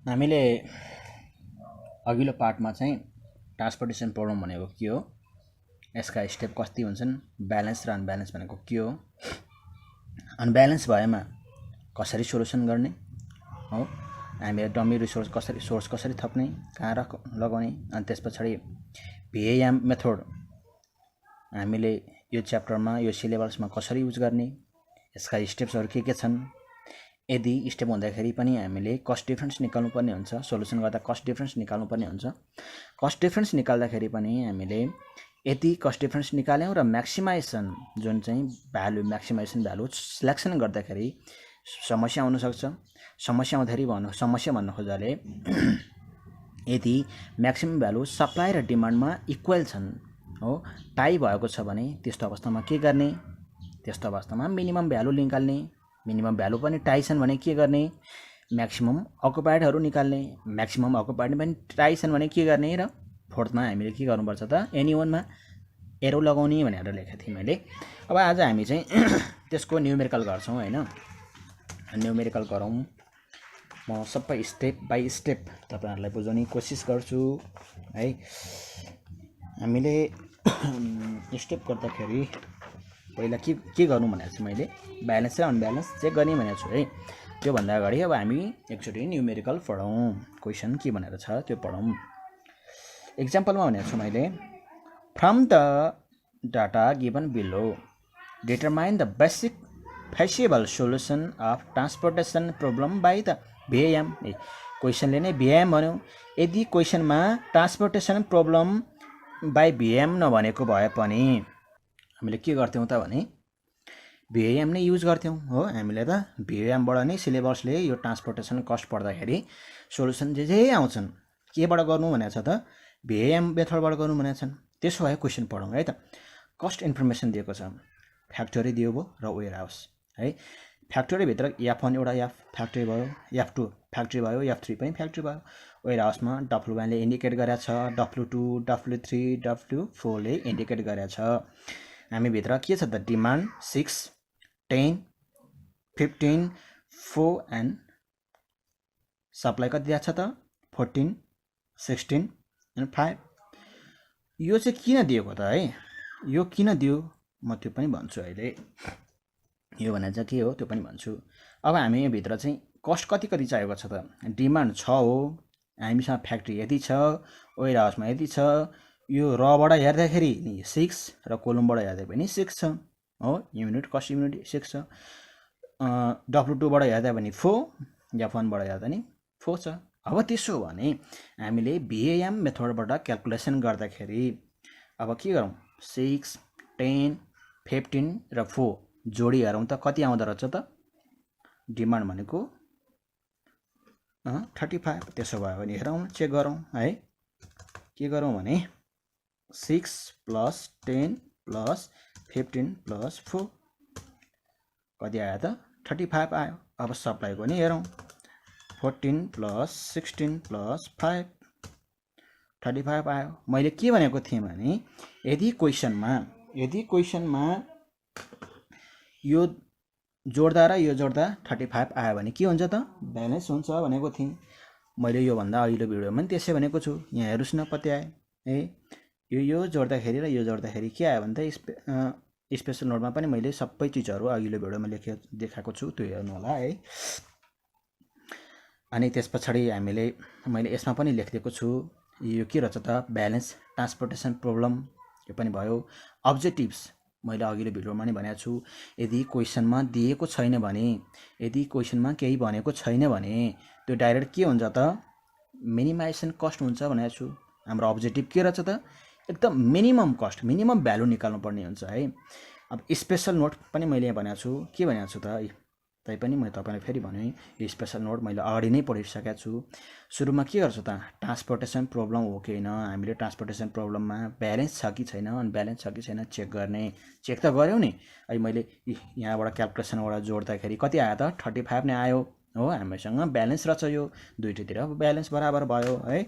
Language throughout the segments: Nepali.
हामीले अघिल्लो पार्टमा चाहिँ ट्रान्सपोर्टेसन प्रब्लम भनेको के हो, यसका स्टेप कति हुन्छन्, ब्यालेन्स र अनब्यालेन्स भनेको के हो, अनब्यालेन्स भएमा कसरी सोल्युसन गर्ने हो, हामीले डमी रिसोर्स कसरी थप्ने, कहाँ लगाउने, अनि त्यस पछाडि भिएएम मेथड हामीले यो च्याप्टरमा यो सिलेबसमा कसरी युज गर्ने, यसका स्टेप्सहरू के छन्। यदि स्टेप हुँदाखेरि पनि हामीले कस्ट डिफरेन्स निकाल्नुपर्ने हुन्छ, सोल्युसन गर्दा कस्ट डिफरेन्स निकाल्नुपर्ने हुन्छ। कस्ट डिफरेन्स निकाल्दाखेरि पनि हामीले यदि कस्ट डिफरेन्स निकाल्यौँ र म्याक्सिमाइजेसन जुन चाहिँ भ्यालु म्याक्सिमाइजेसन भ्यालु सिलेक्सन गर्दाखेरि समस्या आउनसक्छ। समस्या भन्न खोज्दाले यदि म्याक्सिमम भ्यालु सप्लाई र डिमान्डमा इक्वल छन् हो, टाई भएको छ भने त्यस्तो अवस्थामा के गर्ने, त्यस्तो अवस्थामा मिनिमम भ्यालु निकाल्ने। मिनिमम भ्यालु पनि टाई छन् भने के गर्ने, म्याक्सिमम अकुपाइडहरू निकाल्ने। म्याक्सिमम अकुपाइड पनि टाई छन् भने के गर्ने र फोर्थमा हामीले के गर्नुपर्छ त, एनी1मा एरो लगाउने भनेर लेखेको थिएँ मैले। अब आज हामी चाहिँ त्यसको न्युमेरिकल गर्छौँ हैन। न्युमेरिकल गरौँ, म सबै स्टेप बाई स्टेप तपाईहरुलाई बुझाउने कोसिस गर्छु है। हामीले स्टेप गर्दाखेरि पहिला के गर्नु भनेको छु मैले, ब्यालेन्स र अनब्यालेन्स चेक गर्ने भनेको छु है। त्यो भन्दा अगाडि अब हामी एकचोटि न्युमेरिकल पढौँ, क्वेसन के भनेर छ त्यो पढौँ। एक्जाम्पलमा भनेको छु मैले, from the data given below determine the basic feasible solution of transportation problem by the VAM। क्वेसनले नै VAM भन्यो। यदि क्वेसनमा ट्रान्सपोर्टेसन प्रब्लम बाई VAM नभनेको भए पनि हामीले के गर्थ्यौँ त भने VAM नै युज गर्थ्यौँ हो। हामीले त VAM बाट नै सिलेबसले यो ट्रान्सपोर्टेसन कस्ट पढ्दाखेरि सोलुसन जे आउँछन् केबाट गर्नु भनेको छ त, VAM मेथडबाट गर्नु भनेको छन्। त्यसो भए क्वेसन पढौँ है त। कस्ट इन्फर्मेसन दिएको छ, फ्याक्टरी दियो भयो र वेयर हाउस है। फ्याक्टरी भित्र F1 एउटा F फ्याक्टरी भयो, F2 फ्याक्टरी भयो, F3 पनि फ्याक्टरी भयो। वेयर हाउसमा W1 ले इन्डिकेट गरेको छ, W2 W3 W4 ले इन्डिकेट गरेको छ। हामी भित्र के छ त, डिमान्ड 6 10 15 4 एन्ड सप्लाई कति दिएको छ त 14 16 एन्ड 5। यो चाहिँ किन दिएको त है, यो किन दियो म त्यो पनि भन्छु अहिले। यो भने चाहिँ के हो त्यो पनि भन्छु। अब हामी यो भित्र चाहिँ कस्ट कति चाहिएको छ त, डिमान्ड 6 हो, हामीसँग फ्याक्ट्री यति छ, वेयर हाउसमा यति छ। यो रबाट हेर्दाखेरि नि 6 र कोलमबाट हेर्दा पनि 6 छ हो, युनिट कस्ट युनिट 6 छ। W2 बाट हेर्दा पनि 4, F1 बाट हेर्दा नि 4 छ। अब त्यसो भने हामीले VAM मेथडबाट क्याल्कुलेसन गर्दाखेरि अब के गरौँ, 6 10 15 र 4 जोडी हेरौँ त कति आउँदो रहेछ त, डिमान्ड भनेको 35। त्यसो भयो भने हेरौँ, चेक गरौँ है। के गरौँ भने 6 + 10 + 15 + 4 कति आयो त 35 आयो। अब सप्लाईको नि हेरौँ, 14 + 16 + 5 35 आयो। मैले के भनेको थिएँ भने यदि क्वेसनमा यो जोड्दा र यो जोड्दा 35 आयो भने के हुन्छ त, ब्यालेन्स हुन्छ भनेको थिएँ मैले। यो भन्दा अघिल्लो भिडियोमा पनि त्यसै भनेको छु। यहाँ हेर्नुस् न कति आयो है। यो जोड्दाखेरि र यो जोड्दाखेरि के आयो भने त स्पेशल नोटमा पनि मैले सबै चिजहरू अघिल्लो भिडियोमा देखाएको छु, त्यो हेर्नु होला है। अनि त्यस पछाडि मैले यसमा पनि लेखिदिएको छु, यो के रहेछ त, ब्यालेन्स ट्रान्सपोर्टेसन प्रब्लम, यो पनि भयो। अब्जेक्टिभ्स मैले अघिल्लो भिडियोमा नि भनेको छु, यदि क्वेसनमा दिएको छैन भने, यदि क्वेसनमा केही भनेको छैन भने त्यो डाइरेक्ट के हुन्छ त, मिनिमाइजेसन कस्ट हुन्छ भनेको छु। हाम्रो अब्जेक्टिभ के रहेछ त, एकदम मिनिमम कस्ट मिनिमम भ्यालु निकाल्नु पर्ने हुन्छ है। अब स्पेशल नोट पनि मैले यहाँ भनेको छु, के भनेको छु त, तैपनि म तपाईलाई फेरि भने, यो स्पेशल नोट मैले अगाडि नै पढिसकेको छु। सुरुमा के गर्छु त, ट्रान्सपोर्टेसन प्रब्लम हो कि होइन, हामीले ट्रान्सपोर्टेसन प्रब्लममा ब्यालेन्स छ कि छैन, अनब्यालेन्स छ कि छैन चेक गर्ने। चेक त गऱ्यौँ नि, अहिले मैले यहाँबाट क्याल्कुलेसनबाट जोड्दाखेरि कति आयो त 35 नै आयो हो। हामीसँग ब्यालेन्स रहेछ, यो दुईटैतिर ब्यालेन्स बराबर भयो है।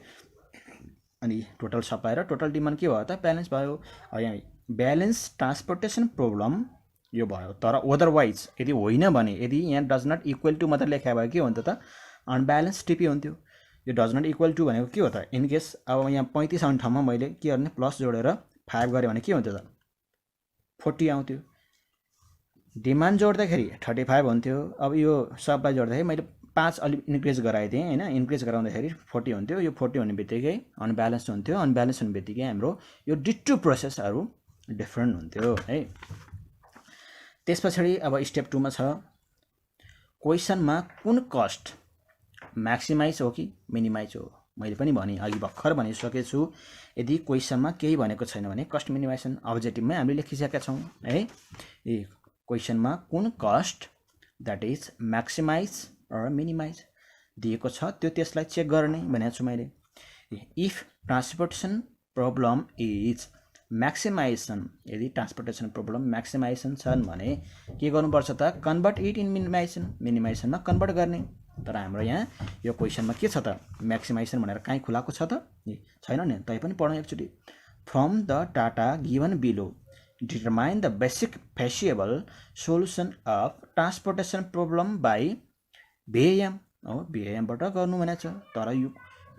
अनि टोटल सप्लाई र टोटल डिमान्ड के भयो त, ब्यालेन्स भयो। यहाँ ब्यालेन्स ट्रान्सपोर्टेसन प्रब्लम यो भयो। तर अदरवाइज यदि होइन भने, यदि यहाँ डज नट इक्वल टु मात्र लेखा भयो के हुन्थ्यो त, अनब्यालेन्स टिपी हुन्थ्यो। यो डज नट इक्वल टु भनेको के हो त इन केस अब यहाँ 35 आउने ठाउँमा मैले के गर्ने प्लस जोडेर 5 गरेँ भने के हुन्थ्यो त 40 आउँथ्यो। डिमान्ड जोड्दाखेरि 35 हुन्थ्यो। अब यो सप्लाई जोड्दाखेरि मैले 5 अलिक इन्क्रिज गराइदिएँ होइन, इन्क्रिज गराउँदाखेरि 40 हुन्थ्यो। यो 40 हुने बित्तिकै अनब्यालेन्स हुन्थ्यो। अनब्यालेन्स हुने बित्तिकै हाम्रो यो डिटु प्रोसेसहरू डिफ्रेन्ट हुन्थ्यो है। त्यस पछाडि अब स्टेप 2 मा छ क्वेसनमा कुन कस्ट म्याक्सिमाइज हो कि मिनिमाइज हो। मैले पनि भने अघि भर्खर भनिसकेको छु, यदि क्वेसनमा केही भनेको छैन भने कस्ट मिनिमाइजेसन अब्जेक्टिभमै हामीले लेखिसकेका छौँ है। क्वेसनमा कुन कस्ट द्याट इज म्याक्सिमाइज र मिनिमाइज दिएको छ त्यो त्यसलाई चेक गर्ने भनेको छु मैले। If transportation problem is maximization, यदि ट्रान्सपोर्टेसन प्रब्लम म्याक्सिमाइजेसन छन् भने के गर्नुपर्छ त कन्भर्ट इट इन मिनिमाइजेसन, मिनिमाइजेसनमा कन्भर्ट गर्ने। तर हाम्रो यहाँ यो क्वेसनमा के छ त म्याक्सिमाइजेसन भनेर कहीँ खुलाएको छ त छैन नि, तै पनि पढौँ एकचोटि। From the data given below determine the basic feasible solution of transportation problem by VAM हो, भिएमबाट गर्नु भनेको छ। तर यो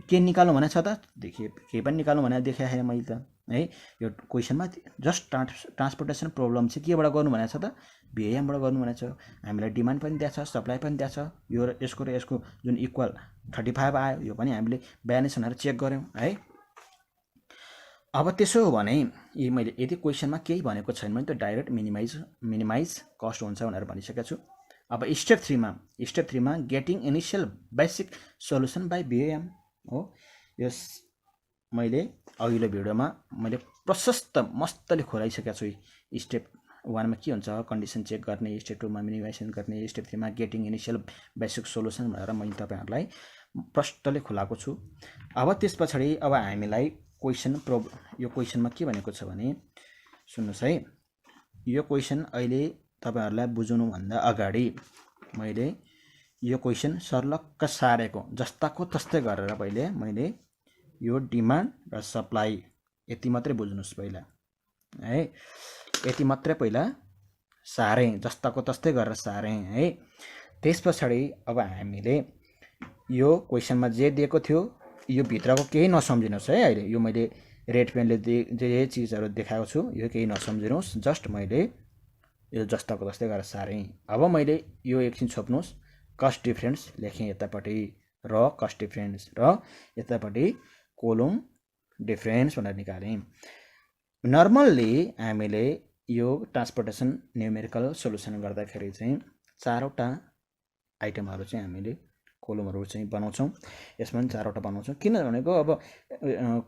के निकाल्नु भनेको छ त केही पनि निकाल्नु भनेर देखाएको छैन मैले त है। यो क्वेसनमा जस्ट ट्रान्सपोर्टेसन प्रब्लम चाहिँ केबाट गर्नु भनेको छ त भिएमबाट गर्नु भनेको छ। हामीलाई डिमान्ड पनि दिएको छ, सप्लाई पनि दिएको छ, यो र यसको जुन इक्वल 35 आयो यो पनि हामीले ब्यालेन्स भनेर चेक गऱ्यौँ है। अब त्यसो हो भने यी मैले यदि क्वेसनमा केही भनेको छैन भने त डाइरेक्ट मिनिमाइज कस्ट हुन्छ भनेर भनिसकेको छु। अब स्टेप 3 मा getting initial basic solution by VAM हो। यस मैले अघिल्लो भिडियोमा मैले प्रशस्त मस्तले खोलाइसकेको छु। स्टेप 1 मा के हुन्छ कन्डिसन चेक गर्ने, स्टेप 2 मा मिनिमाइजेसन गर्ने, स्टेप 3 मा गेटिङ इनिसियल बेसिक सोल्युसन भनेर मैले तपाईहरुलाई प्रष्टले खुलाएको छु। अब त्यस पछाडि अब हामीलाई यो क्वेसनमा के भनेको छ भने सुन्नुस् है। यो क्वेसन अहिले तपाईहरुलाई बुझाउनु भन्दा अगाडि मैले यो क्वेसन सर्लक्क सारेको जस्ताको तस्तै गरेर पहिले मैले यो डिमान्ड र सप्लाई यति मात्रै बुझ्नुस् पहिला है। यति मात्रै पहिला सारेँ, जस्ताको तस्तै गरेर सारेँ है। त्यस पछाडि अब हामीले यो क्वेसनमा जे दिएको थियो यो भित्रको केही नसम्झिनुस् है। अहिले यो मैले रेड पेनले जे चीजहरु देखाएको छु यो केही नसम्झिनुस्, जस्ट मैले यो जस्ताको तस्तै गरेर सारेँ। अब मैले यो एकछिन छोप्नुस्, कस्ट डिफरेन्स लेखेँ यतापट्टि र कस्ट डिफरेन्स र यतापट्टि कोलम डिफरेन्स भनेर निकालेँ। नर्मल्ली हामीले यो ट्रान्सपोर्टेसन न्युमेरिकल सोलुसन गर्दाखेरि चाहिँ चारवटा आइटमहरु चाहिँ हामीले कोलमहरु चाहिँ बनाउँछौं। यसमा पनि चारवटा बनाउँछौं। किन भनेको अब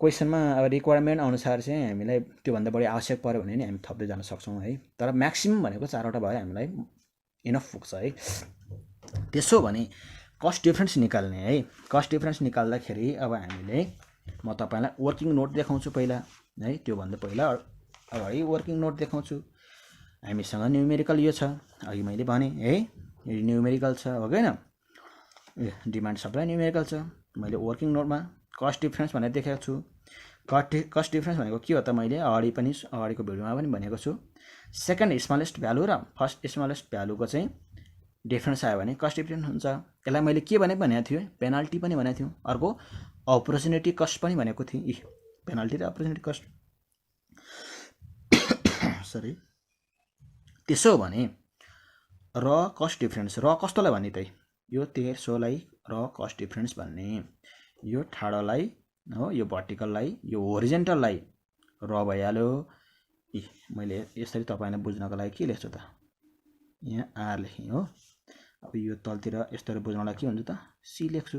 क्वेसनमा अब रिक्वायरमेन्ट अनुसार चाहिँ हामीलाई त्यो भन्दा बढी आवश्यक पर्यो भने नि हामी थप्दै जान सक्छौं है। तर म्याक्सिमम भनेको चारवटा भए हामीलाई इनफ पुग्छ है। त्यसो भने कस्ट डिफरेन्स निकाल्ने है। कस्ट डिफरेन्स निकाल्दाखेरि अब हामीले म तपाईलाई वर्किङ नोट देखाउँछु पहिला है। त्यो भन्दा पहिला अगाडि वर्किङ नोट देखाउँछु। हामीसँग न्युमेरिकल यो छ, अघि मैले भने है यो न्युमेरिकल छ हो हैन। डिमान्ड सप्लाई न्युमेरिकल छ। मैले वर्किङ नोटमा कस्ट डिफरेन्स भनेर देखाएको छु। कस्ट डिफरेन्स भनेको के हो त मैले अगाडिको भिडियोमा पनि भनेको छु। सेकेन्ड स्मलेस्ट भ्यालु र फर्स्ट स्मलेस्ट भ्यालुको चाहिँ डिफरेन्स आयो भने कस्ट डिफरेन्स हुन्छ। यसलाई मैले के भनेको थिएँ, पेनाल्टी पनि भनेको थिएँ। अर्को अपर्चुनिटी कस्ट पनि भनेको थिएँ। पेनाल्टी र अपर्चुनिटी कस्ट सरी। त्यसो भने र कस्ट डिफरेन्स र कस्तोलाई भन्ने त यो 1300 लाई र कस्ट डिफरेन्स भन्ने, यो ठाडोलाई हो, यो भर्टिकललाई, यो होरिजेन्टललाई र भइहाल्यो। मैले यसरी तपाईलाई बुझ्नको लागि के लेख्छु त यहाँ आर लेखेँ हो। अब यो तलतिर यस्तोले बुझ्नलाई के हुन्छ त सी लेख्छु।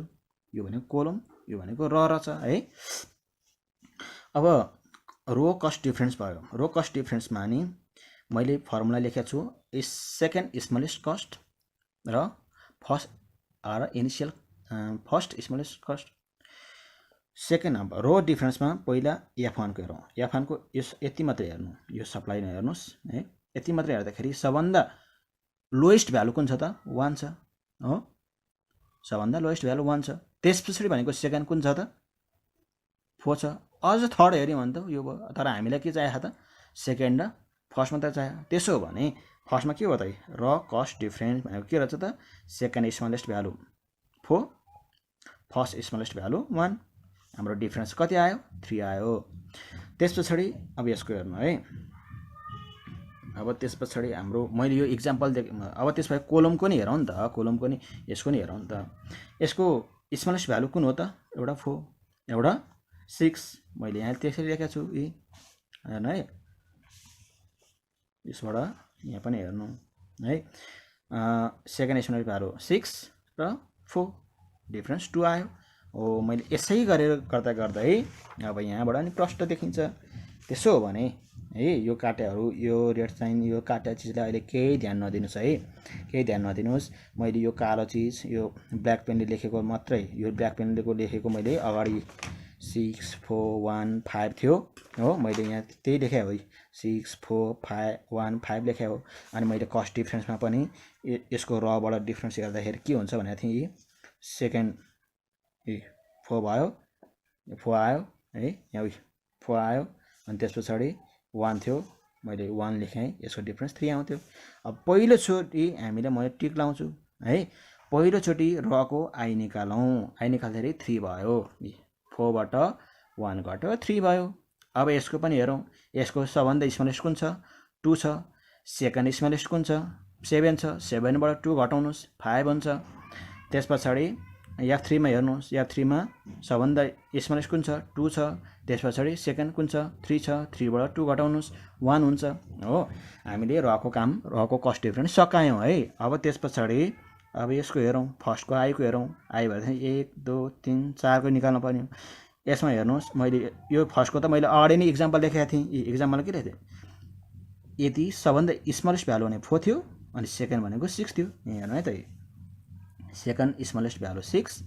यो भनेको कोलम, यो भनेको र छ है। अब रो कस्ट डिफरेन्स भयो। रो कस्ट डिफरेन्समा नि मैले फर्मुला लेखेको छु सेकेन्ड स्मलेस्ट कस्ट र first initial first smallest cost. Second अब रो डिफरेन्समा पहिला F1 को हेरौँ। F1 को यति मात्रै हेर्नु, यो सप्लाई नै हेर्नुस् है। यति मात्रै हेर्दाखेरि सबभन्दा लोएस्ट भ्यालु कुन छ त 1 छ हो। सबभन्दा लोएस्ट भ्यालु 1 छ। त्यसपछि भनेको सेकेन्ड कुन छ त 4 छ। अझ थर्ड हेर्यौँ भने त यो भयो। तर हामीलाई के चाहिएको त सेकेन्ड र फर्स्ट मात्रै चाहियो। त्यसो हो भने फर्स्टमा के हो त र कस्ट डिफरेन्स भनेको के रहेछ त second smallest value 4, first smallest value 1, हाम्रो डिफरेन्स कति आयो 3 आयो। त्यस पछाडि अब यसको हेर्नु है, अब त्यस पछाडि हाम्रो मैले यो इक्जाम्पल अब त्यसपछि कोलमको नि हेरौँ नि त, कोलमको नि यसको नि हेरौँ नि त। यसको स्मलेस्ट भ्यालु कुन हो त, एउटा 4 एउटा 6, मैले यहाँ त्यसरी लेखेको छु हेर्नु है, यसबाट यहाँ पनि हेर्नु है, सेकेन्ड स्मलेस्ट भ्यालु 6 र 4, डिफरेन्स 2 आयो। हो मैले यसै गरेर गर्दा है अब यहाँबाट नि प्रष्ट देखिन्छ। त्यसो हो भने है यो काट्याहरू, यो रेड साइन, यो काट्या चिजलाई अहिले केही ध्यान नदिनुहोस् है, केही ध्यान नदिनुहोस्। मैले यो कालो चिज, यो ब्ल्याक पेनले लेखेको मात्रै, यो ब्ल्याक पेनले लेखेको मैले अगाडि 6 4 1 5 थियो हो, मैले यहाँ त्यही लेखेँ हो, 6 4 5 1 5 लेखेँ हो। अनि मैले कस्ट डिफ्रेन्समा पनि यसको रबाट डिफ्रेन्स हेर्दाखेरि के हुन्छ भनेको थिएँ, सेकेन्ड 4 भयो, 4 आयो है, यहाँ 4 आयो। अनि त्यस पछाडि 1 थियो, मैले 1 लेखेँ, यसको डिफ्रेन्स 3 आउँथ्यो। अब पहिलोचोटि हामीले मैले टिक लाउँछु है, पहिलोचोटि रको आई निकालौँ, आई निकाल्दाखेरि 3 भयो, 4बाट 1 घट्यो 3 भयो। अब यसको पनि हेरौँ, यसको सबभन्दा स्मलेस्ट कुन छ 2 छ, सेकेन्ड स्मलेस्ट कुन छ 7 छ, 7बाट 2 घटाउनुहोस् 5 हुन्छ। त्यस पछाडि F3 मा हेर्नुहोस्, F3 मा सबभन्दा स्मलेस्ट कुन छ 2 छ, त्यस पछाडि सेकेन्ड कुन छ 3 छ, 3बाट 2 घटाउनुहोस् 1 हुन्छ हो। हामीले रको काम, रको कस्ट डिफ्रेन्स सकायौँ है। अब त्यस पछाडि अब यसको हेरौँ, फर्स्टको आईको हेरौँ, आई भएदेखि 1 2 3 4 को निकाल्नु पर्यो। यसमा हेर्नुहोस्, मैले यो फर्स्टको त मैले अगाडि नै इक्जाम्पल लेखेको थिएँ, इक्जाम्पल के लेखेको थिएँ, यति सबभन्दा स्मलेस्ट भ्यालु भने 4 थियो, अनि सेकेन्ड भनेको 6 थियो। यहाँ हेर्नु है त, second smallest value 6,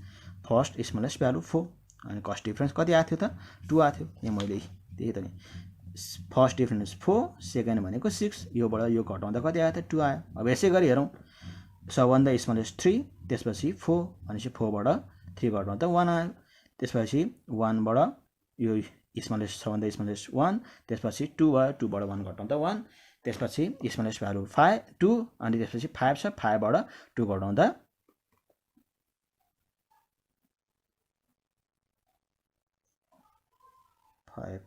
first smallest value 4, अनि कस्ट डिफ्रेन्स कति आएको थियो त 2 आएको थियो। यहाँ मैले त्यही त नि, फर्स्ट डिफ्रेन्स 4, सेकेन्ड भनेको 6, योबाट यो घटाउँदा कति आयो त 2 आयो। अब यसै गरी हेरौँ, सबभन्दा स्मलेस्ट 3, त्यसपछि 4, भनेपछि 4बाट 3 घटाउँदा 1 आयो, त्यसपछि 1बाट यो स्मलेस्ट सबभन्दा स्मलेस्ट 1, त्यसपछि 2 भयो, 2बाट 1 घटाउँदा 1, त्यसपछि स्मलेस्ट भ्यालु 5 2, अनि त्यसपछि 5 छ, 5बाट 2 घटाउँदा 5।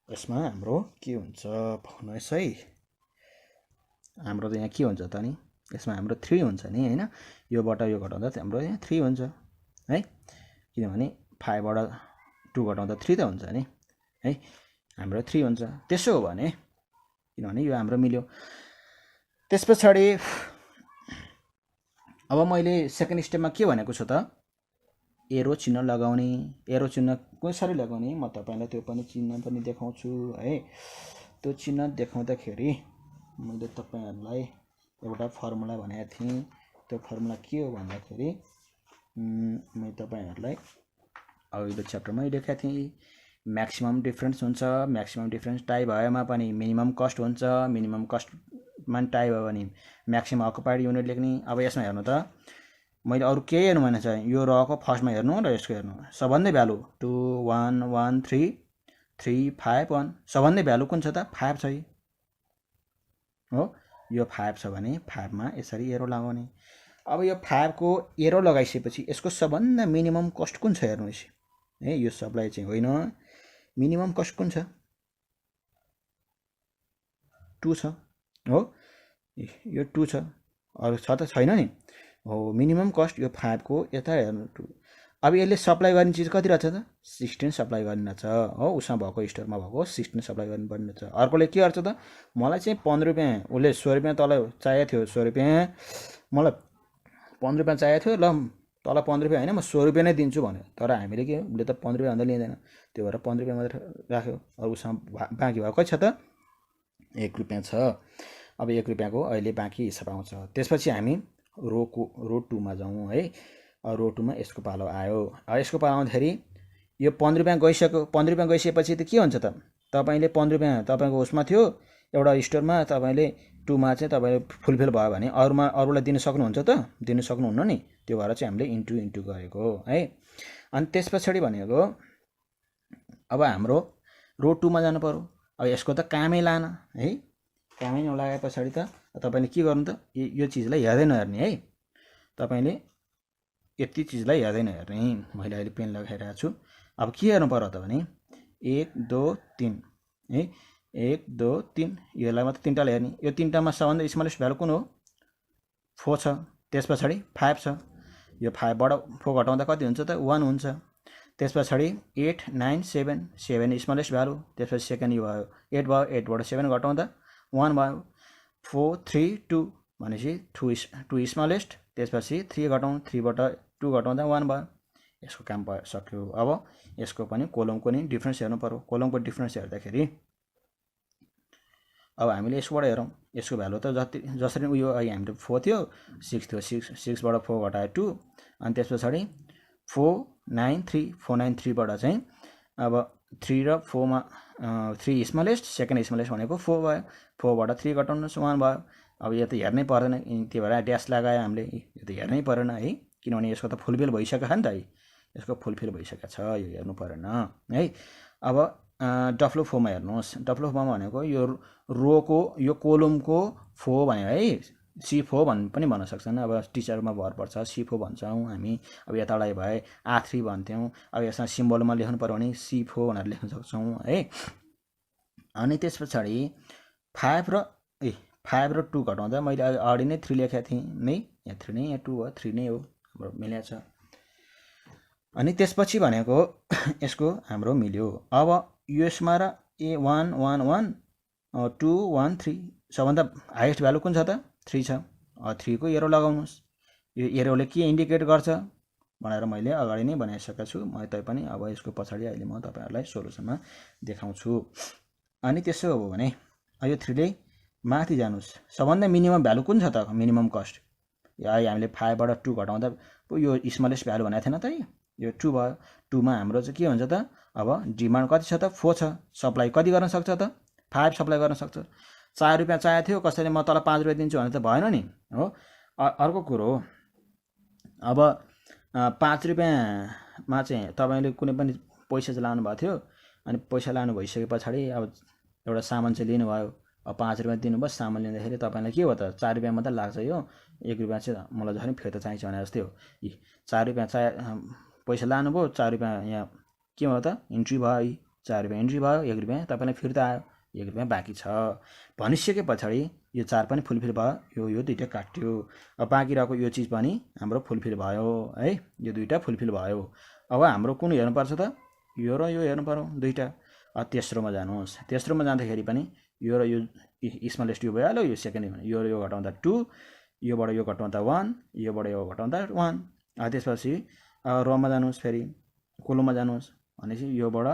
यसमा हाम्रो के हुन्छ भन्नुहोस् है, हाम्रो त यहाँ के हुन्छ त नि, यसमा हाम्रो 3 हुन्छ नि हैन, योबाट यो घटाउँदा हाम्रो यहाँ 3 हुन्छ है, किनभने 5बाट 2 घटाउँदा 3 त हुन्छ नि है, हाम्रो 3 हुन्छ। त्यसो हो भने किनभने यो हाम्रो मिल्यो। त्यस पछाडि अब मैले सेकेन्ड स्टेपमा के भनेको छु त, एरो चिन्ह लगाउने। एरो चिन्ह कसरी लगाउने म तपाईलाई त्यो पनि चिन्ह पनि देखाउँछु है। त्यो चिन्ह देखाउँदाखेरि मैले तपाईहरुलाई एउटा फर्मुला भनेको थिएँ। त्यो फर्मुला के हो भन्दाखेरि मैले तपाईहरुलाई अघिल्लो च्याप्टरमै लेखेको थिएँ, म्याक्सिमम डिफरेन्स हुन्छ। म्याक्सिमम डिफरेन्स टाइ भएमा पनि मिनिमम कस्ट हुन्छ, मिनिमम कस्टमा टाइ भयो भने म्याक्सिमम अकुपाइड युनिट लेख्ने। अब यसमा हेर्नु त, मैले अरु केही हेर्नु भने चाहिँ यो रको फर्स्टमा हेर्नु र यसको हेर्नु, सबभन्दा भ्यालु 2 1 1 3 3 5 1, सबभन्दा भ्यालु कुन छ त 5 छ हो। यो 5 छ भने 5 मा यसरी एरो लगाउने। अब यो 5 को एरो लगाइसकेपछि यसको सबभन्दा मिनिमम कस्ट कुन छ हेर्नुस् है। यो सबलाई चाहिँ होइन, मिनिमम कस्ट कुन छ 2 छ हो, यो 2 छ, अरु छ त छैन नि हो। मिनिमम कस्ट यो 5 को यता हेर्नु 2। अब यसले सप्लाई गर्ने चीज कति रहेछ त 16 सप्लाई गर्ने रहेछ हो। उसमा भएको स्टोरमा भएको 16 सप्लाई गर्नु पर्ने रहेछ। अर्कोले के गर्छ त, मलाई चाहिँ 15 रुपैयाँ, उसले 100 रुपैयाँ तल चाहिएको थियो, 100 रुपैयाँ मलाई 15 रुपैयाँ चाहिएको थियो, ल तल 15 रुपैयाँ हैन म 100 रुपैयाँ नै दिन्छु भन्यो। तर हामीले के उसले त 15 रुपैयाँ भन्दा लिँदैन, त्यो भएर 15 रुपैयाँ मात्र राख्यो। अब उसमा बाँकी भएको कति छ त 1 रुपैयाँ छ। अब 1 रुपैयाँको अहिले बाँकी हिसाब आउँछ। त्यसपछि हामी रो 2 मा जाउँ है। रो 2 मा यसको पालो आयो। अब यसको पालो आउँदाखेरि यो 15 रुपैयाँ गइसक्यो। 15 रुपैयाँ गइसकेपछि त के हुन्छ त, तपाईले 15 रुपैयाँ तपाईको उसमा थियो एउटा स्टोरमा, तपाईले 2 मा चाहिँ तपाईले फुलफिल भयो भने अरुमा अरुलाई दिन सक्नुहुन्छ त, दिन सक्नुहुन्न नि। त्यो भएर चाहिँ हामीले इन्टु गरेको है। अनि त्यसपछि भनेको अब हाम्रो रो 2 मा जानु पर्यो। अब यसको त कामै लान है, कामै नलागे पछाडी त तपाईले के गर्नु त, यो चीजलाई हेर्दै नहेर्ने है। तपाईले यति चिजलाई हेर्दैन हेर्ने मैले अहिले पेन लगाइरहेको छु। अब के हेर्नु पर्यो त भने 1 2 3 है 1 2 3 यसलाई मात्र तीनटाले हेर्ने। यो तीनटामा सबभन्दा स्मलेस्ट भ्यालु कुन हो 4 छ। त्यस पछाडि 5 छ। यो 5 बाट 4 घटाउँदा कति हुन्छ त 1 हुन्छ। त्यस पछाडि 8 9 7 7 स्मलेस्ट भ्यालु। त्यसपछि सेकेन्ड यो भयो 8 भयो 8 बाट 7 घटाउँदा 1 भयो। 4 3 2 भनेपछि 2 स्मलेस्ट। त्यसपछि 3 घटाउँ 3 बाट 2 घटाउँदा 1 भयो। यसको काम सक्यो। अब यसको पनि कोलमको नि डिफरेन्स हेर्नु पर्यो। कोलमको डिफरेन्स हेर्दाखेरि अब हामीले यसबाट हेरौँ। यसको भ्यालु त जसरी उयो हामीले 4 थियो 6 थियो 6 बाट 4 घटायो 2 अनि त्यस पछाडि 4 9 3 4 9 3 बाट चाहिँ अब 3 र 4 मा 3 स्मलेस्ट सेकेन्ड स्मलेस्ट भनेको 4 भयो। 4 बाट 3 घटाउनुहोस् 1 भयो। अब यो त हेर्नै पर्दैन त्यही भएर ड्यास लगायो हामीले। यो त हेर्नै परेन है किनभने यसको त फुलफिल भइसक्यो नि त है। यसको फुलफिल भइसकेको छ यो हेर्नु परेन है। अब डफ्लो फोमा हेर्नुहोस्। डफ्लो फोमा भनेको यो रोको यो कोलमको फो भन्यो है C4 पनि भन्न सक्छन्। अब टिचरमा भर पर्छ C4 भन्छौँ हामी। अब यतालाई भए R3 भन्थ्यौँ। अब यसमा सिम्बलमा लेख्नु पर्यो भने C4 भनेर लेख्न सक्छौँ है। अनि त्यस पछाडि 5 र 2 घटाउँदा मैले अगाडि नै 3 लेखेको थिएँ नै। यहाँ 3 नै यहाँ 2 हो 3 नै हो हाम्रो मिलेको छ। अनि त्यसपछि भनेको यसको हाम्रो मिल्यो। अब यसमा र A1 1 1 2 1 3 सबभन्दा हाइएस्ट भ्यालु कुन छ त 3 छ। 3 को एरो लगाउनुहोस्। यो एरोले के इन्डिकेट गर्छ भनेर मैले अगाडि नै बनाइसकेको छु। म तैपनि अब यसको पछाडि अहिले म तपाईहरुलाई सोलुसनमा देखाउँछु। अनि त्यसो हो भने यो 3 ले माथि जानुस्। सबभन्दा मिनिमम भ्यालु कुन छ त मिनिमम कस्ट। हामीले 5 बाट 2 घटाउँदा यो स्मलेस्ट भ्यालु भनेको थिएन त यो 2 भयो। 2 मा हाम्रो चाहिँ के हुन्छ त अब डिमान्ड कति छ त 4 छ। सप्लाई कति गर्न सक्छ त 5 सप्लाई गर्न सक्छ। 4 रुपैयाँ चाहिएको थियो कसैले म तल 5 रुपैयाँ दिन्छु भने त भएन नि हो। अर्को कुरो अब 5 रुपैयाँमा चाहिँ तपाईले कुनै पनि पैसा चाहिँ लानु भएको थियो अनि पैसा लानु भइसके पछाडि अब एउटा सामान चाहिँ लिनु भयो। अब 5 रुपैयाँ दिनुभयो सामान लिँदाखेरि तपाईलाई के हो त 4 रुपैयाँ मात्र लाग्छ यो 1 रुपैयाँ चाहिँ मलाई झन् फिर्ता चाहिन्छ भने जस्तै हो। 4 रुपैयाँ पैसा लानुभयो 4 रुपैयाँ यहाँ के भयो त इन्ट्री भयो। 4 रुपैयाँ इन्ट्री भयो 1 रुपैयाँ तपाईलाई फिर्ता आयो 1 रुपैयाँ बाँकी छ भनिसके पछाडि यो 4 पनि फुलफिल भयो। यो दुईटा काट्यो। अब बाँकी रहेको यो चिज पनि हाम्रो फुलफिल भयो है। यो दुईटा फुलफिल भयो। अब हाम्रो कुन हेर्नु पर्छ त यो र यो हेर्नु पर्यो दुईटा। तेस्रोमा जानुहोस्। तेस्रोमा जाँदाखेरि पनि यो र यो स्मलेस्ट यो भइहाल्यो। यो सेकेन्ड यो र यो घटाउँदा 2 योबाट यो घटाउँदा 1 योबाट यो घटाउँदा 1। त्यसपछि रोमा जानुहोस् फेरि कोलममा जानुहोस् भनेपछि योबाट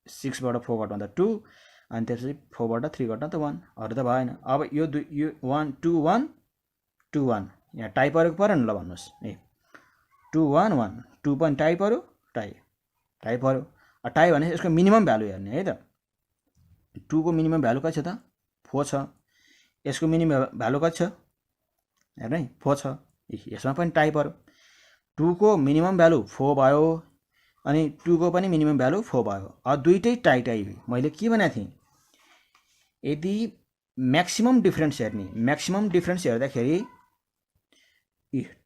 6 बाट 4 घटाउँदा 2 अनि त्यसपछि 4 बाट 3 घटाउँदा 1 अरु त भएन। अब यो 1 2 1 2 1 यहाँ टाइप गरेको पर्यो नि ल भन्नुस् ए 2 1 1 2 पनि टाइप पर्यो टाइप पर्यो। टाइप भने यसको मिनिमम भ्यालु हेर्ने है त। 2 को मिनिमम भ्यालु कति छ त 4 छ। यसको मिनिमम भ्यालु कति छ हेर्नु है 4 छ। यसमा पनि टाइप पर्यो। 2 को मिनिमम भ्यालु 4 भयो अनि 2 को पनि मिनिमम भ्यालु 4 भयो। दुईटै टाइट मैले के भनेको थिएँ यदि म्याक्सिमम डिफरेन्स हेर्ने म्याक्सिमम डिफरेन्स हेर्दाखेरि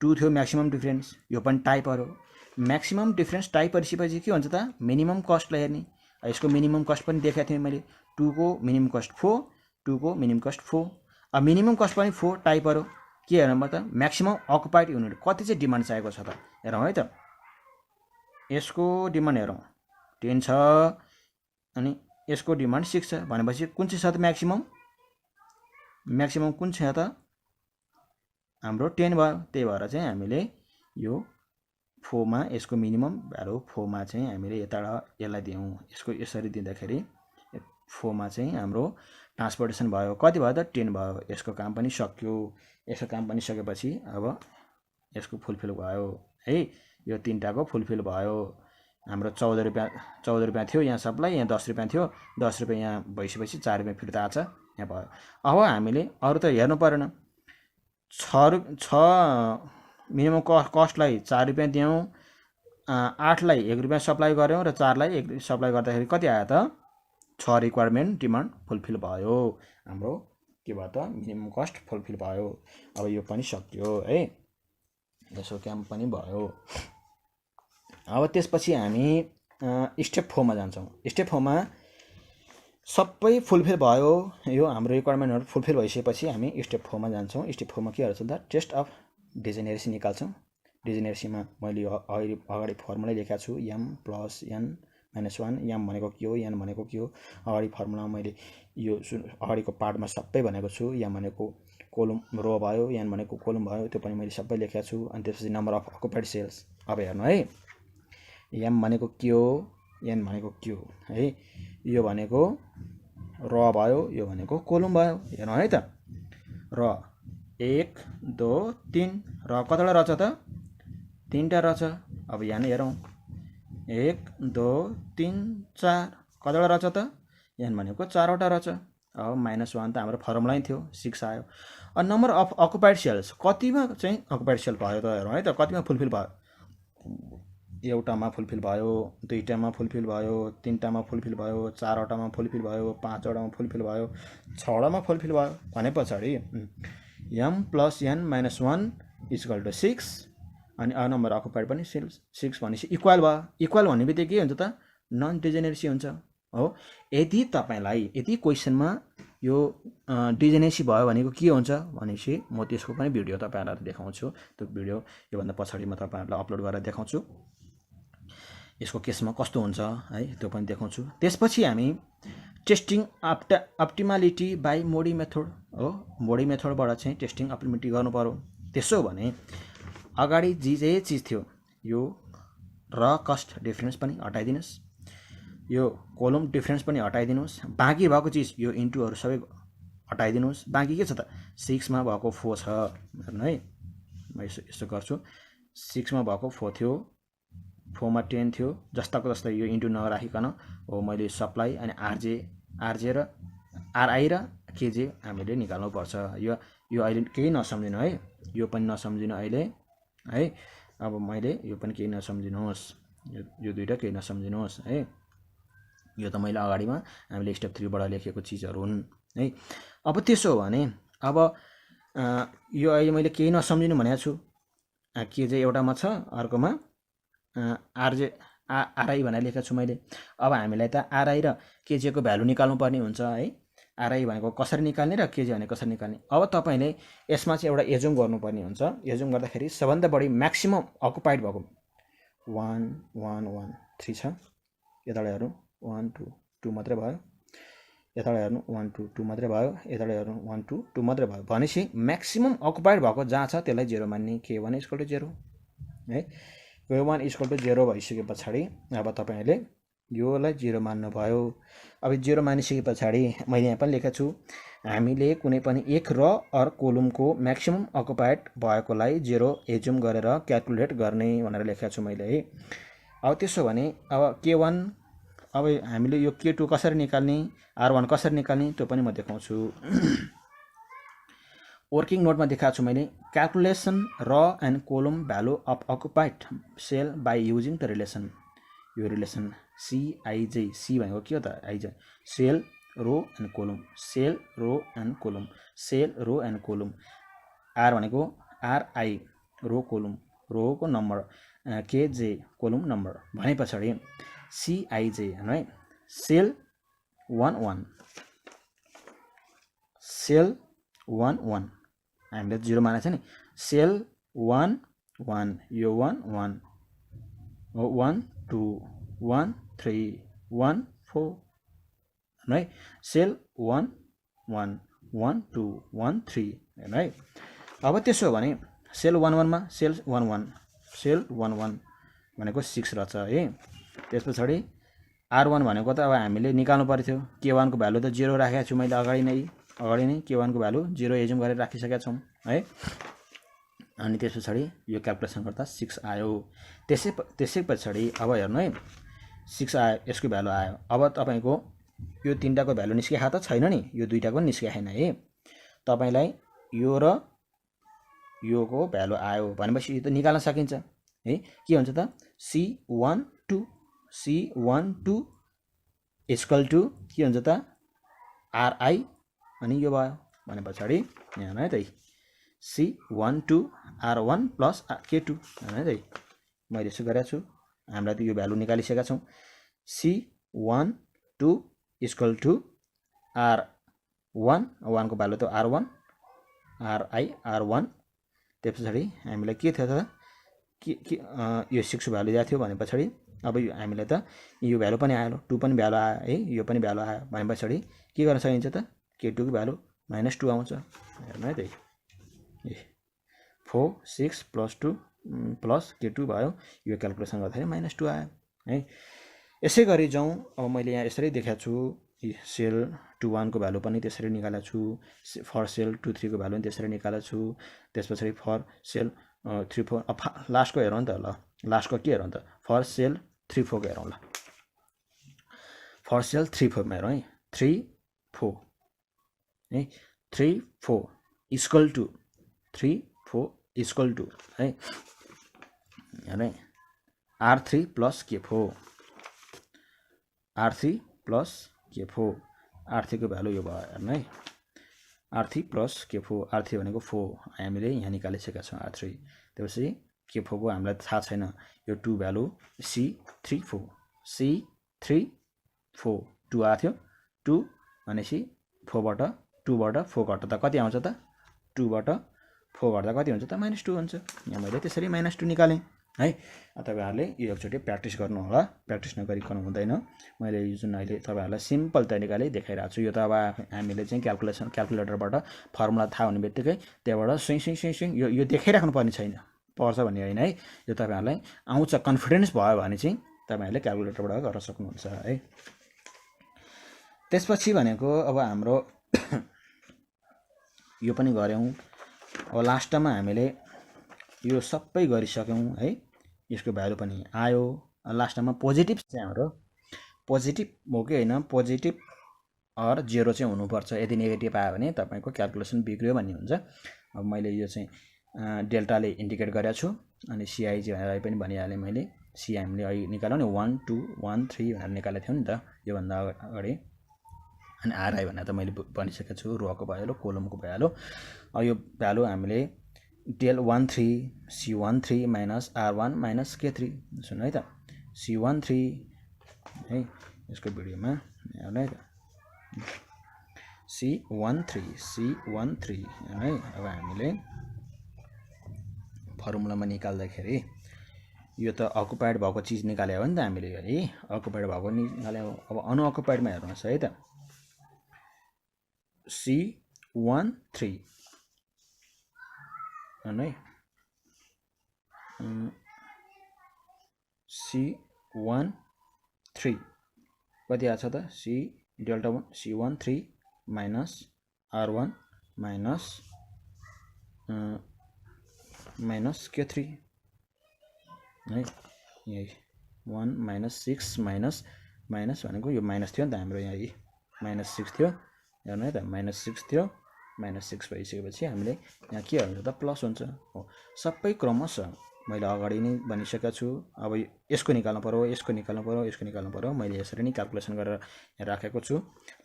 2 थियो म्याक्सिमम डिफरेन्स यो पनि टाइप पर्यो। म्याक्सिमम डिफरेन्स टाइप परिसकेपछि के हुन्छ त मिनिमम कस्टलाई हेर्ने। यसको मिनिमम कस्ट पनि देखाएको थिएँ मैले 2 को मिनिमम कस्ट 4 2 को मिनिमम कस्ट 4। अब मिनिमम कस्ट पनि 4 टाइप पर्यो। के हेरौँ त म्याक्सिमम अकुपाइड युनिट कति चाहिँ डिमान्ड चाहिएको छ त हेरौँ है त। यसको डिमान्ड हेरौँ 10 छ अनि यसको डिमान्ड 6 छ भनेपछि कुन चाहिँ छ त म्याक्सिमम कुन छ त हाम्रो 10 भयो। त्यही भएर चाहिँ हामीले यो 4 मा यसको मिनिमम भ्यालु 4 मा चाहिँ हामीले यसलाई दियौँ। यसको यसरी दिँदाखेरि 4 मा चाहिँ हाम्रो ट्रान्सपोर्टेसन भयो कति भयो त 10 भयो। यसको काम पनि सक्यो। यसको काम पनि सकेपछि अब यसको फुलफिल भयो है। यो तीनटाको फुलफिल भयो। हाम्रो 14 रुपैयाँ थियो यहाँ सप्लाई यहाँ 10 रुपैयाँ थियो 10 रुपैयाँ यहाँ भइसकेपछि 4 रुपैयाँ फिर्ता आछ यहाँ भयो। अब हामीले अरु त हेर्नु परेन 6 मिनिमम कस्टलाई 4 रुपैयाँ दियौँ 8 लाई 1 रुपैयाँ सप्लाई गर्यौँ र 4 लाई 1 सप्लाई गर्दाखेरि कति आयो त 6 रिक्वायरमेन्ट डिमान्ड फुलफिल भयो। हाम्रो के भयो त मिनिमम कस्ट फुलफिल भयो। अब यो पनि सक्यो है। यसो क्याम पनि भयो। अब त्यसपछि हामी स्टेप 4 मा जान्छौँ। स्टेप 4 मा सबै फुलफिल भयो, यो हाम्रो रिक्वायरमेन्टहरु फुलफिल भइसकेपछि हामी स्टेप 4 मा जान्छौँ। स्टेप 4 मा के गर्छ त टेस्ट अफ डिजेनेरेसी निकाल्छौँ। डिजेनेरेसीमा मैले अगाडि फर्मुला लेखेको छु m + n - 1 m भनेको के हो, n भनेको के हो। अगाडि फर्मुलामा मैले यो अगाडिको पार्टमा सबै भनेको छु। m भनेको कोलम रो भयो, n भनेको कोलम भयो, त्यो पनि मैले सबै लेखेको छु। अनि त्यसपछि नम्बर अफ अकुपाइड सेल्स। अब हेर्नु है, m भनेको के हो, n भनेको के हो है। यो भनेको र भयो, यो भनेको कोलम भयो। हेर्नु है त, र 1 2 3 र कतिवटा रहेछ त 3टा रहेछ। अब यहाँ हेरौँ 1 2 3 4 कतिवटा रहेछ त n भनेको 4वटा रहेछ। अब -1 त हाम्रो फर्मुला नै थियो, 6 आयो। अनि नम्बर अफ अकुपाइड सेल्स कतिमा चाहिँ अकुपाइड सेल भयो त हेरौँ है त, कतिमा फुलफिल भयो। एउटामा फुलफिल भयो, 2टामा फुलफिल भयो, 3टामा फुलफिल भयो, 4वटामा फुलफिल भयो, 5वटामा फुलफिल भयो, 6वटामा फुलफिल भयो भने पछाडि m + n - 1 = 6 अनि नम्बर अकुपाइड पनि 6 भनेपछि इक्वल भयो। इक्वल भन्ने बित्तिकै के हुन्छ त नन डिजेनेरेसी हुन्छ हो। यदि तपाईलाई यदि क्वेशनमा यो डिजेनेरेसी भयो भनेको के हुन्छ भनेपछि म त्यसको पनि भिडियो तपाईहरुलाई देखाउँछु। त्यो भिडियो योभन्दा पछाडि म तपाईहरुलाई अपलोड गरेर देखाउँछु, यसको केसमा कस्तो हुन्छ है, त्यो पनि देखाउँछु। त्यसपछि हामी testing optimality by Modi method हो। मोडी मेथडबाट चाहिँ टेस्टिङ अप्टिमालिटी गर्नु पर्यो। त्यसो भने अगाडि जे चीज थियो यो र कस्ट डिफरेन्स पनि हटाइदिनुस्, यो कोलम डिफरेन्स पनि हटाइदिनुस्, बाँकी भएको चीज यो इन्टुहरु सबै हटाइदिनुस्। बाँकी के छ त 6 मा भएको 4 छ। हेर्नु है, म यसो गर्छु, 6 मा भएको 4 थियो, 4 मा 10 थियो, जस्ताको जस्तै यो इन्टु नराखिकन हो मैले सप्लाई अनि आरजे र आरआई र केजे हामीले निकाल्नु पर्छ। यो अहिले केही नसम्झिनु है, यो पनि नसम्झिनु अहिले है। अब मैले यो पनि केही नसम्झिनुहोस्, यो दुईटा केही नसम्झिनुहोस् है। यो त मैले अगाडिमा हामीले स्टेप 3 बाट लेखेको चीजहरु हुन् है। अब त्यसो हो भने अब यो अहिले मैले केही नसम्झिनु भनेको छु, केजे एउटामा छ, अर्कोमा आरजे आरआई भनेर लेखेको छु मैले। अब हामीलाई त आरआई र केजे को भ्यालु निकाल्नु पर्ने हुन्छ है। आरआई भनेको कसरी निकाल्ने र केजे भनेको कसरी निकाल्ने। अब तपाईले यसमा चाहिँ एउटा एजुम गर्नुपर्ने हुन्छ। एजुम गर्दाखेरि सबभन्दा बढी म्याक्सिमम अकुपाइड भएको 1 1 1 3 छ। यताबाट हेर्नु 1 2 2 मात्रै भयो, यताबाट हेर्नु 1 2 2 मात्रै भयो, यताबाट हेर्नु 1 2 2 मात्रै भयो भनेपछि म्याक्सिमम अकुपाइड भएको जहाँ छ त्यसलाई 0 मान्ने। k1 = 0 है। k1 = 0 भइसके पछाडि अब तपाईहरुले योलाई 0 मान्नु भयो। अब 0 मानिसके पछाडि मैले यहाँ पनि लेखेको छु, हामीले कुनै पनि एक र अर कोलमको म्याक्सिमम अकुपाइड भएकोलाई 0 एजुम गरेर क्याल्कुलेट गर्ने भनेर लेखेको छु मैले है। अब त्यसो भने अब k1 अब हामीले यो k2 कसरी निकाल्ने, r1 कसरी निकाल्ने त्यो पनि म देखाउँछु। वर्किङ नोटमा देखाएको छु मैले, क्याल्कुलेसन र and column value of occupied cell by using the relation. यो रिलेसन CIJ, C भनेको के हो त आइज, cell row and column, cell row and column, cell row and column. R भनेको RI रो कोलम, रो को नम्बर, KJ कोलम नम्बर भने पछाडि CIJ है, सेल 1 1 सेल 1 1 हामीले 0 मानेको छ नि, सेल 1 1 यो 1 1 1 2 1 3 1 4 है, सेल 1 1 1 2 1 3 है। अब त्यसो भने सेल 1 1 मा सेल 1 1 सेल 1 1 भनेको 6 रहेछ है। त्यसपछि R1 भनेको त अब हामीले निकाल्नु पर्थ्यो, k1 को भ्यालु त 0 राखेको छु मैले अगाडि नै k1 को भ्यालु 0 एजुम गरेर राखिसकेका छौं है। अनि त्यसपछि यो क्याल्कुलेसन गर्दा 6 आयो। त्यसै पछाडि अब हेर्नु है, 6 आयो, यसको भ्यालु आयो। अब तपाईको यो तीनटाको भ्यालु निस्किया त छैन नि, यो दुईटाको पनि निस्किया छैन है। तपाईलाई यो र यो को भ्यालु आयो भनेपछि यो त निकाल्न सकिन्छ है। के हुन्छ त C12 = के हुन्छ त RI अनि यो भयो भने पछाडि यहाँ है त C12 R1 प्लस K2 हैन है मैले यसो गरेको छु हामीलाई त यो भ्यालु निकालिसकेका छौं C1 2 इक्वल टु R1 1 को भ्यालु त R1 RI R1 त्यसपछि हामीलाई के थियो त यो 6 भ्यालु दिएको थियो भने पछाडी अब यो हामीलाई त यो भ्यालु पनि आयो 2 पनि भ्यालु आयो है यो पनि भ्यालु आयो भने पछाडी के गर्न सकिन्छ त K2 को भ्यालु -2 आउँछ हेर्नु है त 4 6 प्लस 2 प्लस K2 भयो यो क्याल्कुलेसन गर्दाखेरि -2 आयो है यसै गरी जाउँ अब मैले यहाँ यसरी देखाएको छु सेल 2 1 को भ्यालु पनि त्यसरी निकालेको छु फर सेल 2 3 को भ्यालु पनि त्यसरी निकालेको छु त्यसपछि फर सेल 3 4 लास्टको हेरौँ नि त ल लास्टको के हेरौँ त फर सेल 3 4 को हेरौँ ल फर सेल 3 4 मा हेरौँ है 3 4 है 3 4 इक्वल टु 3 4 इक्वल टु है हेर्नु R3 plus K4 R3 plus K4 R3 को भ्यालु यो भयो हेर्नु है R3 प्लस K4 R3 भनेको 4 हामीले यहाँ निकालिसकेका छौं R3 त्यसपछि K4 को हामीलाई थाहा छैन यो 2 भ्यालु C34 C34 2 आथ्यो 2 भनेपछि 4 बाट 2 बाट 4 घट्दा कति आउँछ त 2 बाट 4 घट्दा कति हुन्छ त -2 हुन्छ यहाँ मैले त्यसरी -2 निकालेँ है तपाईहरुले यो एकचोटी प्र्याक्टिस गर्नु होला प्र्याक्टिस नगरिकन हुँदैन मैले यो जुन अहिले तपाईहरुलाई सिम्पल तरिकाले देखाइराछु छु यो त अब हामीले चाहिँ क्याल्कुलेटरबाट फर्मुला थाहा हुने बित्तिकै त्यहाँबाट सिङ यो देखाइराख्नु पर्ने छैन पर्छ भन्ने हैन है यो तपाईहरुलाई आउँछ कन्फिडेन्स भयो भने चाहिँ तपाईहरुले क्याल्कुलेटरबाट गर्न सक्नुहुन्छ है त्यसपछि भनेको अब हाम्रो यो पनि गर्यौं अब लास्टमा हामीले यो सबै गरिसक्यौं है यसको भ्यालु पनि आयो लास्टमा पोजिटिभ चाहिँ हाम्रो पोजिटिभ हो कि हैन पोजिटिभ अर 0 चाहिँ हुनुपर्छ यदि नेगेटिभ आयो भने तपाईको क्याल्कुलेसन बिग्रियो भन्ने हुन्छ अब मैले यो चाहिँ डेल्टाले इन्डिकेट गरेको छु अनि CI चाहिँ पनि भनिहाले मैले CI हामीले अहिले निकाल्यौ नि 1 2 1 3 भनेर निकालेको थियौ नि त यो भन्दा अगाडि अनि RI भनेर त मैले भनिसकेको छु रोको भइहाल्यो कोलमको भइहाल्यो यो भ्यालु हामीले del 13 C13 minus R1 minus K3 सुन्नु है त C13 है यसको भिडियोमा हेर्नु है त C13 है अब हामीले फर्मुलामा निकाल्दाखेरि यो त अकुपाइड भएको चीज निकाले हो नि त हामीले है अकुपाइड भएको निकाले हो अब अनअकुपाइडमा हेर्नुस् है त C13 है C13 कति आछ त C delta 1 C13 minus R1 minus K3 है यही 1 minus 6 minus भनेको यो माइनस थियो नि त हाम्रो यहाँ -6 थियो हेर्नु है त -6 थियो -6 भइसकेपछि हामीले यहाँ के हुन्छ त प्लस हुन्छ हो सबै क्रमशः मैले अगाडि नै भनिसकेको छु अब यसको निकाल्नु पर्यो यसको निकाल्नु पर्यो यसको निकाल्नु पर्यो मैले यसरी नै क्याल्कुलेसन गरेर राखेको छु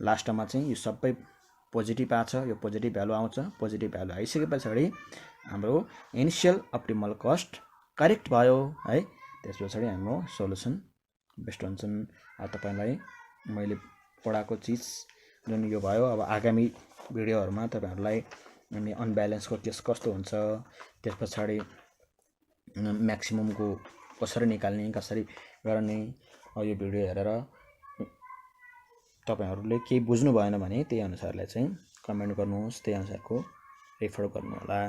लास्टमा चाहिँ यो सबै पोजिटिभ आछ यो पोजिटिभ भ्यालु आउँछ पोजिटिभ भ्यालु आइसकेपछि हाम्रो इनिशियल अप्टिमल कस्ट करेक्ट भयो है त्यसपछि हाम्रो सोलुसन बेस्ट हुन्छन् तपाईलाई मैले पढाएको चीज जुन यो भयो अब आगामी भिडियोहरुमा तपाईहरुलाई अनि अनब्यालेन्सको केस कस्तो हुन्छ त्यसपछि म्याक्सिममको कसरी निकाल्ने कसरी गर्ने यो भिडियो हेरेर तपाईहरुले केही बुझ्नु भएन भने त्यही अनुसारले चाहिँ कमेन्ट गर्नुहोस् त्यही अनुसारको रेफर गर्नु होला।